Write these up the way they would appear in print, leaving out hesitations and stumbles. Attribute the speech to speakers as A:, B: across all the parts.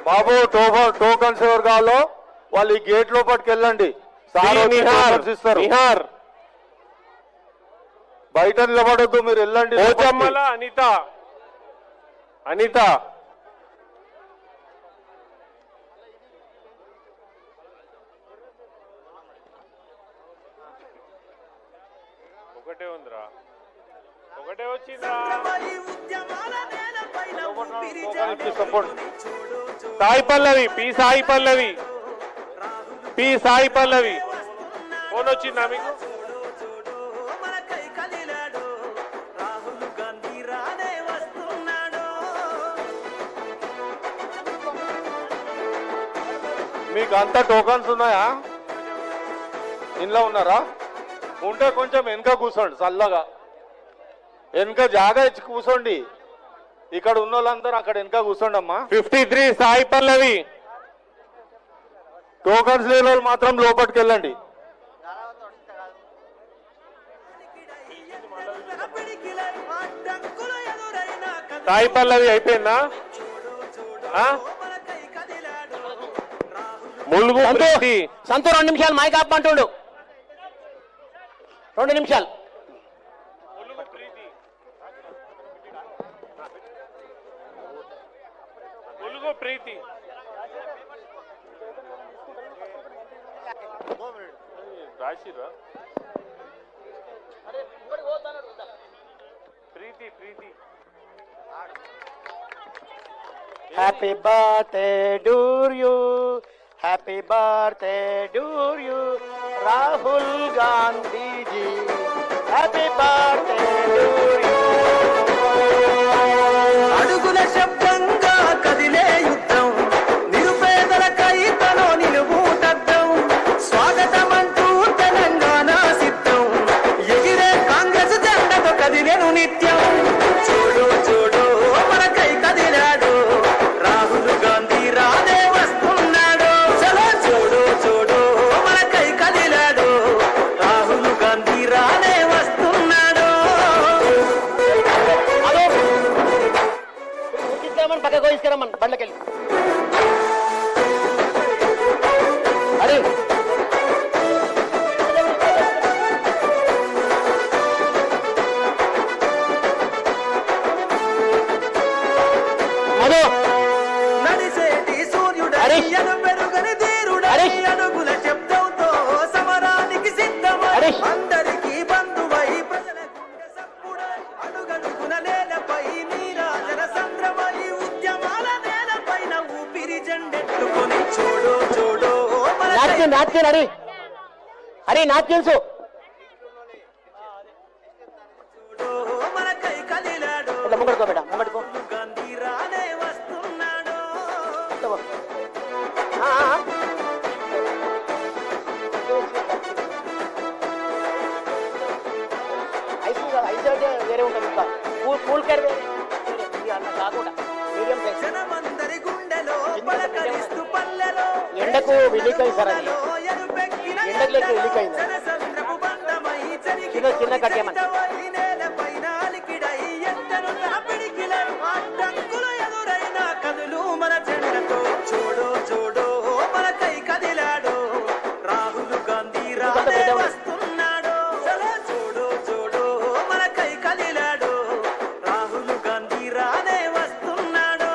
A: బాబు tokens ఎవరు కావాలో వాళ్ళు ఈ గేట్ లోపలికి వెళ్ళండి. ఇస్తారు బయట నిలబడద్దు, మీరు వెళ్ళండి.
B: అనిత అనిత ఒకటే ఉందిరా, ఒకటే వచ్చిందా. సాయి పల్లవి, పి సాయి పల్లవి ఫోన్ వచ్చిందా మీకు?
A: మీకు అంతా టోకన్స్ ఉన్నాయా? ఇంట్లో ఉన్నారా? ఉంటే కొంచెం వెనక కూర్చోండి, చల్లగా వెనక జాగా ఇచ్చి కూర్చోండి. ఇక్కడ ఉన్న వాళ్ళందరూ అక్కడ వెనక కూర్చోండి అమ్మా.
B: 53 సాయి పల్లవి.
A: టోకన్స్ లేని వాళ్ళు మాత్రం లోపలికి వెళ్ళండి.
B: సాయి పల్లవి అయిపోయిందా? ములుగు
C: సంతూ 2 నిమిషాలు మైక్ ఆపమంటుండు. 2 నిమిషాలు.
B: ములుగు ప్రీతి రాశిరా Preethi Preethi.
C: Happy birthday to you, happy birthday to you Rahul Gandhi ji, happy birthday to you. అడుగుల శబ్దంగా కదిలే యుద్ధం, నిరుపేదలకై తనో నిలువుటద్దం, స్వాగతమంటూ తెలంగాణ సిద్ధం, ఎగిరే కాంగ్రెస్ జెండతో కదిలేను నిత్యం. చూడు చూడు మనకై కదిలాడు రాహుల్ గాంధీ, రానే వస్తున్నాడు. చలో చూడు చూడు మనకై కదిలాడు రాహుల్ గాంధీ, రానే వస్తున్నాడు. పక్కకు తీసుకురమ్మని బండ్లకెళ్ళి. అరే మధు నడిసేటి సూర్యుడని పెరుగని ధీరుడని, అడుగుల శబ్దంతో సమరానికి సిద్ధమై, అందరికీ బంధువై ప్రజల గుండె సప్పుడై, అడుగడుగున నేలపై నీరాజన సంద్రమై, ఉద్యమాల నేలపైన ఊపిరి జెండెట్టుకొని చూడు చూడు నాట్యం అరే అరే నాకు తెలుసు. మనకై కదిలాడు ముంగడుకో బేట, ముంగడుకో. గాంధీ రానే వస్తున్నాడు. ఐదు వేరే ఉంటుంది, ఇంకా కూల్ కేర్ వేరే అన్న కాకుండా మీడియం సైజ్. జనమందరి గుండెలో పలకరిస్తూ పల్లెలో ఎండకు విలీకై సార్, అది ఎండకు లెక్క విలీకైంది. చిన్న చిన్న కట్టేమని కదులు మన జెండతో చూడు చూడు మనకై కదిలాడు రాహుల్ గాంధీ, రానే వస్తున్నాడు. చలో చూడు చూడు మనకై కదిలాడు రాహుల్ గాంధీ, రానే వస్తున్నాడు.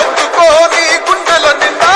D: ఎందుకో నీ గుండెల నిండా